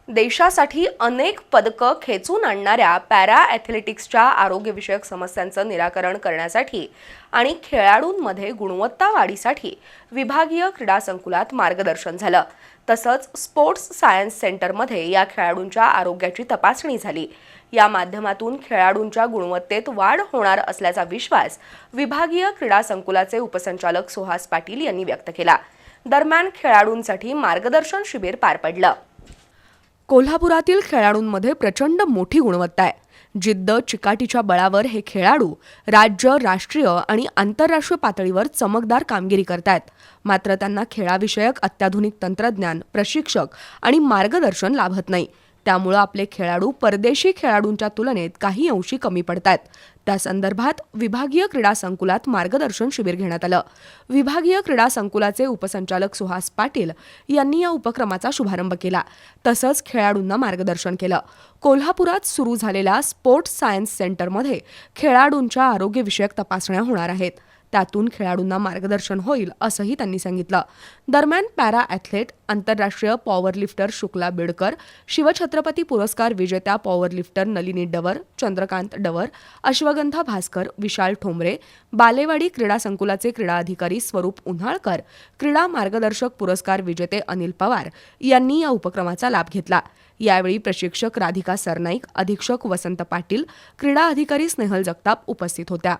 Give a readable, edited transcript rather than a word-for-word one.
देशासाठी अनेक पदकं खेचून आणणाऱ्या पॅरा ॲथलेटिक्सच्या आरोग्यविषयक समस्यांचं निराकरण करण्यासाठी आणि खेळाडूंमध्ये गुणवत्ता वाढीसाठी विभागीय क्रीडा संकुलात मार्गदर्शन झालं। तसंच स्पोर्ट्स सायन्स सेंटरमध्ये या खेळाडूंच्या आरोग्याची तपासणी झाली। या माध्यमातून खेळाडूंच्या गुणवत्तेत वाढ होणार असल्याचा विश्वास विभागीय क्रीडा संकुलाचे उपसंचालक सुहास पाटील यांनी व्यक्त केला। दरम्यान खेळाडूंसाठी मार्गदर्शन शिबिर पार पडलं। कोल्हापुरातील खेळाडूंमध्ये प्रचंड मोठी गुणवत्ता आहे। जिद्द चिकाटीच्या बळावर हे खेळाडू राज्य, राष्ट्रीय आणि आंतरराष्ट्रीय पातळीवर चमकदार कामगिरी करतायत। मात्र त्यांना खेळाविषयक अत्याधुनिक तंत्रज्ञान, प्रशिक्षक आणि मार्गदर्शन लाभत नाही। त्यामुळे आपले खेळाडू परदेशी खेळाडूंच्या तुलनेत काही अंशी कमी पडतायत। त्या संदर्भात विभागीय क्रीडा संकुलात मार्गदर्शन शिबिर घेण्यात आलं। विभागीय क्रीडा संकुलाचे उपसंचालक सुहास पाटील यांनी या उपक्रमाचा शुभारंभ केला। तसंच खेळाडूंना मार्गदर्शन केलं। कोल्हापुरात सुरू झालेल्या स्पोर्ट्स सायन्स सेंटरमध्ये खेळाडूंच्या आरोग्यविषयक तपासण्या होणार आहेत। त्यातून खेळाडूंना मार्गदर्शन होईल असंही त्यांनी सांगितलं। दरम्यान पॅरा ॲथलेट, आंतरराष्ट्रीय पॉवरलिफ्टर शुक्ला बिडकर, शिवछत्रपती पुरस्कार विजेत्या पॉवरलिफ्टर नलिनी डवर, चंद्रकांत डवर, अश्वगंधा भास्कर, विशाल ठोंबरे, बालेवाडी क्रीडा संकुलाचे क्रीडा अधिकारी स्वरूप उन्हाळकर, क्रीडा मार्गदर्शक पुरस्कार विजेते अनिल पवार यांनी या उपक्रमाचा लाभ घेतला। यावेळी प्रशिक्षक राधिका सरनाईक, अधीक्षक वसंत पाटील, क्रीडा अधिकारी स्नेहल जगताप उपस्थित होत्या।